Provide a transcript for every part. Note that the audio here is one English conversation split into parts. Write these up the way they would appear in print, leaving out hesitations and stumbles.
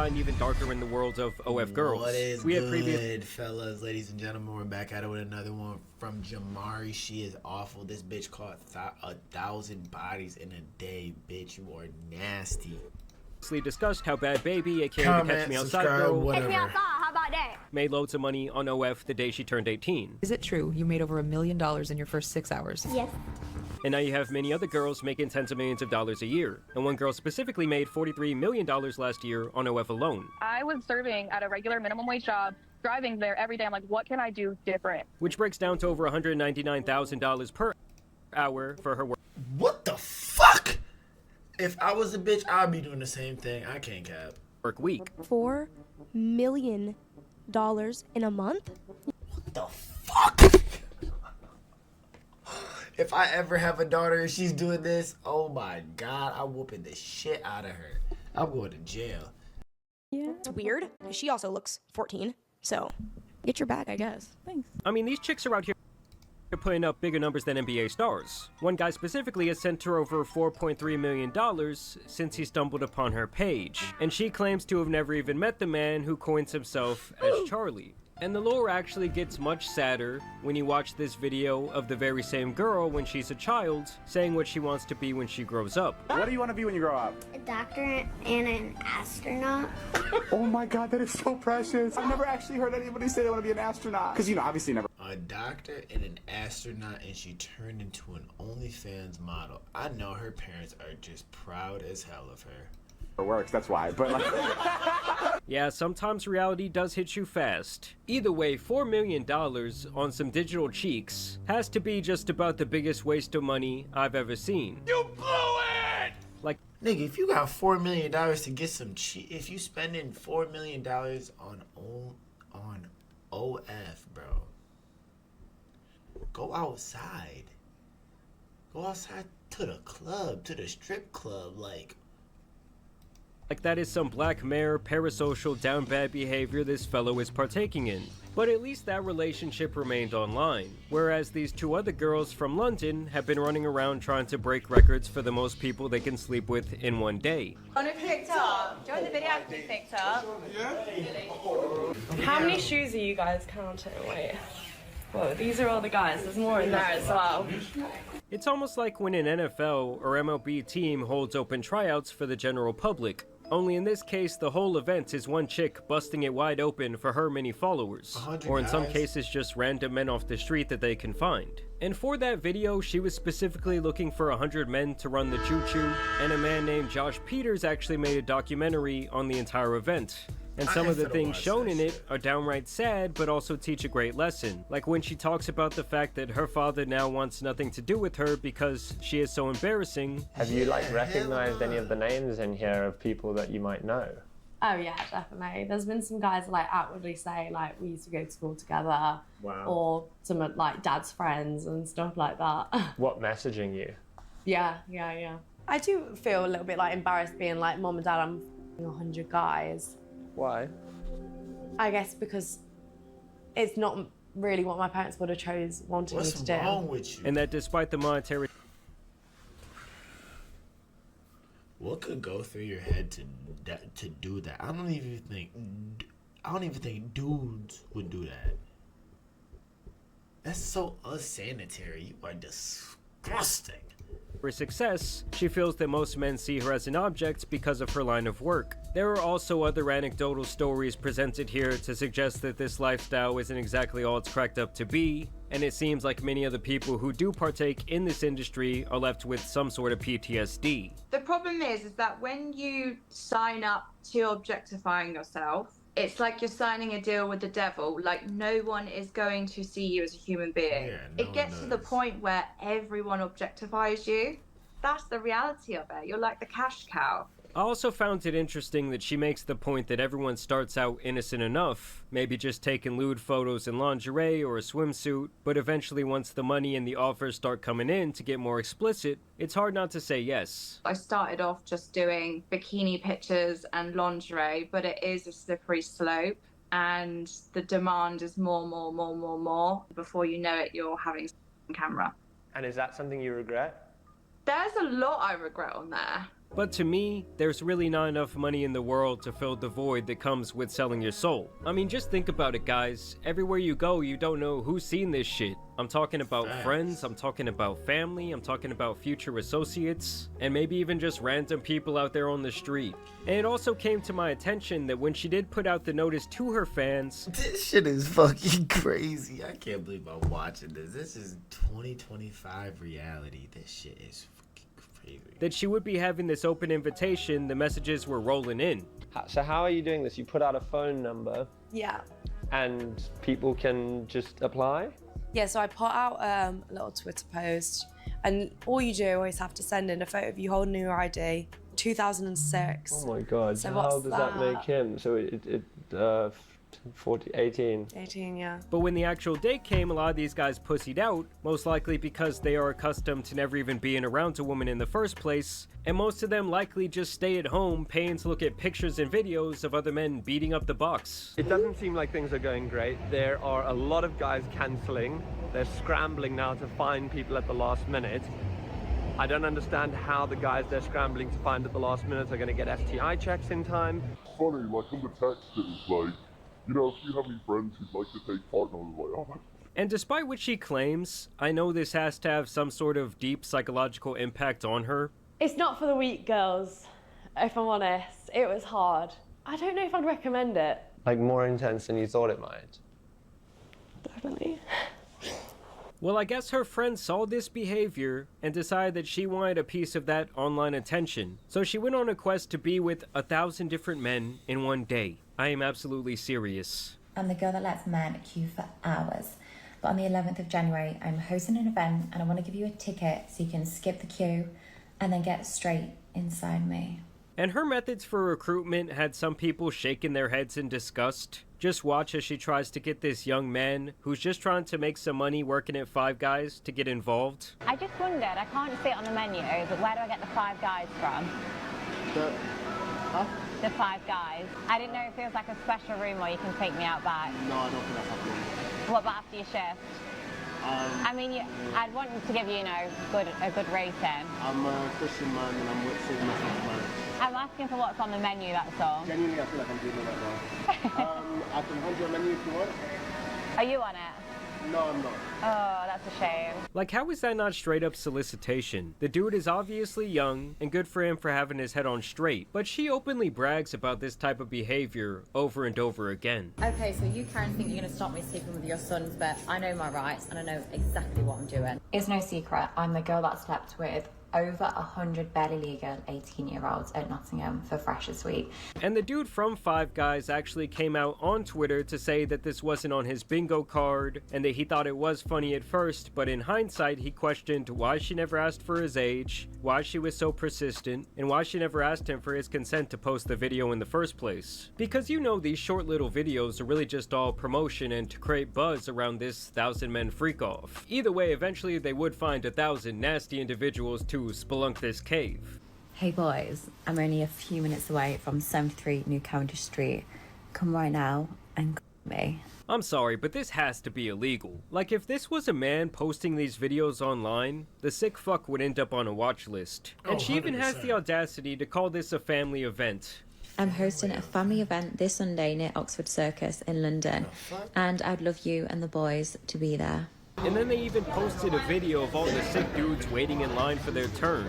gotten even darker in the world of OF girls. What is good, fellas, ladies and gentlemen? We're back at it with another one from Jamari. She is awful. This bitch caught 1,000 bodies in a day. Bitch, you are nasty. Discussed how Bad Baby, aka Comment, the Catch Me Outside subscribe, girl, whatever. Catch me outside, how about that? made loads of money on OF the day she turned 18. Is it true you made over $1 million in your first 6 hours? Yes. And now you have many other girls making tens of millions of dollars a year. And one girl specifically made $43 million last year on OF alone. I was serving at a regular minimum wage job, driving there every day. I'm like, what can I do different? Which breaks down to over $199,000 per hour for her work. What the fuck? If I was a bitch, I'd be doing the same thing. I can't cap. Work week. $4 million in a month? What the fuck? If I ever have a daughter and she's doing this, oh my god, I'm whooping the shit out of her. I'm going to jail. Yeah. It's weird, because she also looks 14, so get your bag, I guess. Thanks. I mean, these chicks are out here putting up bigger numbers than NBA stars. One guy specifically has sent her over $4.3 million since he stumbled upon her page, and she claims to have never even met the man who coins himself as Charlie. And the lore actually gets much sadder when you watch this video of the very same girl when she's a child, saying what she wants to be when she grows up. What do you want to be when you grow up? A doctor and an astronaut. Oh my god, that is so precious. I've never actually heard anybody say they want to be an astronaut. Because, you know, obviously never. A doctor and an astronaut, and she turned into an OnlyFans model. I know her parents are just proud as hell of her. Works, that's why. But like, Yeah, sometimes reality does hit you fast. Either way, $4 million on some digital cheeks has to be just about the biggest waste of money I've ever seen. You blew it! Like, nigga, if you got $4 million to get some if you spending $4 million on OF, bro, go outside. Go outside to the club, to the strip club, like that is some Black Mirror parasocial down bad behavior this fellow is partaking in. But at least that relationship remained online, whereas these two other girls from London have been running around trying to break records for the most people they can sleep with in one day. On a picked up. Join the video to be picked up. How many shoes are you guys counting? Wait. Whoa, these are all the guys. There's more in there as well. It's almost like when an NFL or MLB team holds open tryouts for the general public. Only in this case, the whole event is one chick busting it wide open for her many followers. Or in some cases, just random men off the street that they can find. And for that video, she was specifically looking for 100 men to run the choo-choo, and a man named Josh Peters actually made a documentary on the entire event. And some of the things shown in it are downright sad, but also teach a great lesson. Like when she talks about the fact that her father now wants nothing to do with her because she is so embarrassing. Have you recognized any of the names in here of people that you might know? Oh yeah, definitely. There's been some guys outwardly say we used to go to school together. Wow. Or some of dad's friends and stuff like that. What messaging you? Yeah. I do feel a little bit embarrassed being Mom and Dad, I'm 100 guys. Why? I guess because it's not really what my parents would have wanted me to do. What's wrong with you? And that despite the monetary... What could go through your head to do that? I don't even think dudes would do that. That's so unsanitary. You are disgusting. For success, she feels that most men see her as an object because of her line of work. There are also other anecdotal stories presented here to suggest that this lifestyle isn't exactly all it's cracked up to be, and it seems like many of the people who do partake in this industry are left with some sort of PTSD. The problem is that when you sign up to objectifying yourself, it's like you're signing a deal with the devil. No one is going to see you as a human being. Yeah, it gets to the point where everyone objectifies you. That's the reality of it. You're like the cash cow. I also found it interesting that she makes the point that everyone starts out innocent enough, maybe just taking lewd photos in lingerie or a swimsuit, but eventually once the money and the offers start coming in to get more explicit, it's hard not to say yes. I started off just doing bikini pictures and lingerie, but it is a slippery slope, and the demand is more. Before you know it, you're having a camera. And is that something you regret? There's a lot I regret on there. But to me, there's really not enough money in the world to fill the void that comes with selling your soul. I mean, just think about it, guys. Everywhere you go, you don't know who's seen this shit. I'm talking about friends, I'm talking about family, I'm talking about future associates, and maybe even just random people out there on the street. And it also came to my attention that when she did put out the notice to her fans... This shit is fucking crazy. I can't believe I'm watching this. This is 2025 reality. This shit is fucking crazy. That she would be having this open invitation, the messages were rolling in. So how are you doing this? You put out a phone number. Yeah. And people can just apply? Yeah, so I put out a little Twitter post, and all you do always have to send in a photo of you holding your ID, 2006. Oh my god, So how does that make him? So 18. 18, yeah. But when the actual date came, a lot of these guys pussied out, most likely because they are accustomed to never even being around a woman in the first place, and most of them likely just stay at home paying to look at pictures and videos of other men beating up the box. It doesn't seem like things are going great. There are a lot of guys cancelling. They're scrambling now to find people at the last minute. I don't understand how the guys they're scrambling to find at the last minute are going to get STI checks in time. Funny, like in the text it was like, you know, if you have any friends who'd like to take part, and I was like, oh my. And despite what she claims, I know this has to have some sort of deep psychological impact on her. It's not for the weak, girls, if I'm honest. It was hard. I don't know if I'd recommend it. Like more intense than you thought it might? Definitely. Well, I guess her friends saw this behavior and decided that she wanted a piece of that online attention. So she went on a quest to be with 1,000 different men in one day. I am absolutely serious. I'm the girl that lets men queue for hours. But on the 11th of January, I'm hosting an event and I want to give you a ticket so you can skip the queue and then get straight inside me. And her methods for recruitment had some people shaking their heads in disgust. Just watch as she tries to get this young man who's just trying to make some money working at Five Guys to get involved. I just wondered, I can't see it on the menu, but where do I get the Five Guys from? The Five Guys. I didn't know if there was like a special room where you can take me out back. No, I don't think that's happening. What about after your shift? I mean, I'd want to give you, a good rating. I'm a Christian man and I'm with Sigma marriage. I'm asking for what's on the menu, that's all. Genuinely, I feel like I'm doing it right now. I can hand you a menu if you want. Are you on it? No, I'm not. Oh, that's a shame. Like, how is that not straight up solicitation? The dude is obviously young, and good for him for having his head on straight, but she openly brags about this type of behavior over and over again. Okay, so you, Karen, think you're going to stop me sleeping with your sons, but I know my rights and I know exactly what I'm doing. It's no secret, I'm the girl that slept with over 100 barely legal 18-year-olds at Nottingham for Freshers Week. And the dude from Five Guys actually came out on Twitter to say that this wasn't on his bingo card and that he thought it was funny at first, but in hindsight he questioned why she never asked for his age, why she was so persistent, and why she never asked him for his consent to post the video in the first place. Because these short little videos are really just all promotion and to create buzz around this 1,000 men freak-off. Either way, eventually they would find 1,000 nasty individuals to spelunk this cave. Hey boys, I'm only a few minutes away from 73 New Cavendish Street. Come right now and me. I'm sorry, but this has to be illegal. Like, if this was a man posting these videos online, the sick fuck would end up on a watch list. And she even has the audacity to call this a family event. I'm hosting a family event this Sunday near Oxford Circus in London, and I'd love you and the boys to be there. And then they even posted a video of all the sick dudes waiting in line for their turn.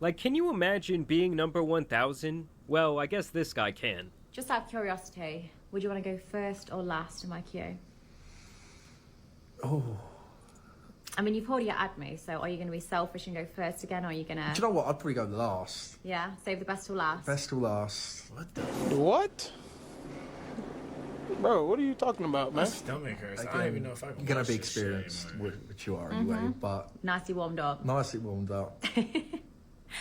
Like, can you imagine being number 1,000? Well, I guess this guy can. Just out of curiosity, would you want to go first or last in my queue? Oh. I mean, you've already had me, so are you going to be selfish and go first again, or are you going to... Do you know what? I'd probably go last. Yeah, save the best till last. Best till last. What the... What? Bro, what are you talking about, man? My stomach hurts. Again, I don't even know if I can. You're going to be experienced, which you are anyway, but... Nicely warmed up. Nicely warmed up.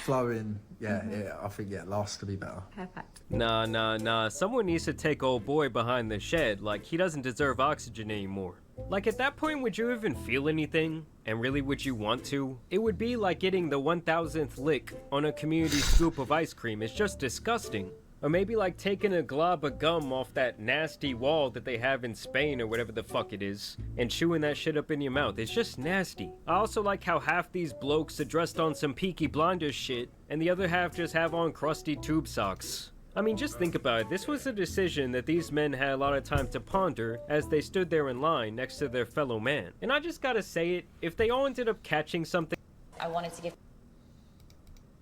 Flowing, yeah, I think, last could be better. Perfect. Nah. Someone needs to take old boy behind the shed. Like, he doesn't deserve oxygen anymore. Like, at that point, would you even feel anything? And really, would you want to? It would be like getting the 1,000th lick on a community scoop of ice cream. It's just disgusting. Or maybe like taking a glob of gum off that nasty wall that they have in Spain or whatever the fuck it is, and chewing that shit up in your mouth. It's just nasty. I also like how half these blokes are dressed on some Peaky Blinders shit, and the other half just have on crusty tube socks. I mean, just think about it. This was a decision that these men had a lot of time to ponder as they stood there in line next to their fellow man. And I just gotta say it, if they all ended up catching something... I wanted to give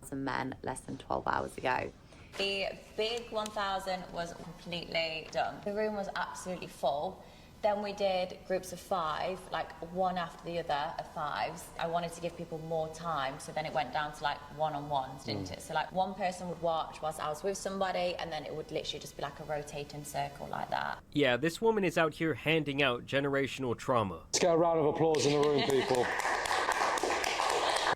some men less than 12 hours ago. The big 1000 was completely done. The room was absolutely full. Then we did groups of 5, like one after the other of 5s. I wanted to give people more time, so then it went down to like one-on-ones, didn't it? So like one person would watch whilst I was with somebody, and then it would literally just be like a rotating circle like that. Yeah, this woman is out here handing out generational trauma. Let's get a round of applause in the room, people.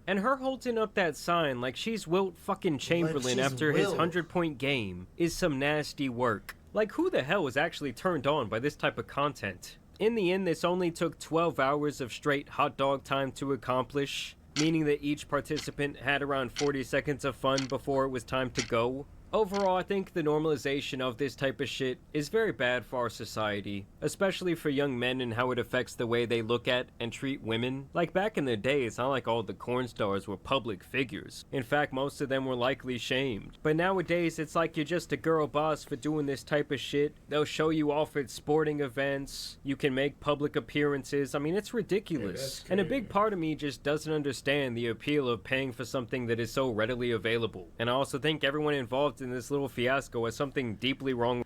And her holding up that sign like she's Wilt fucking Chamberlain after his 100-point game is some nasty work. Like, who the hell is actually turned on by this type of content? In the end, this only took 12 hours of straight hot dog time to accomplish, meaning that each participant had around 40 seconds of fun before it was time to go. Overall, I think the normalization of this type of shit is very bad for our society, especially for young men and how it affects the way they look at and treat women. Like back in the day, it's not like all the corn stars were public figures. In fact, most of them were likely shamed. But nowadays, it's like you're just a girl boss for doing this type of shit. They'll show you off at sporting events. You can make public appearances. I mean, it's ridiculous. And a big part of me just doesn't understand the appeal of paying for something that is so readily available. And I also think everyone involved in this little fiasco has something deeply wrong.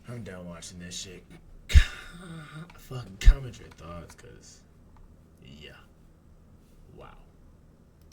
I'm done watching this shit. Fucking comment your thoughts, cause yeah.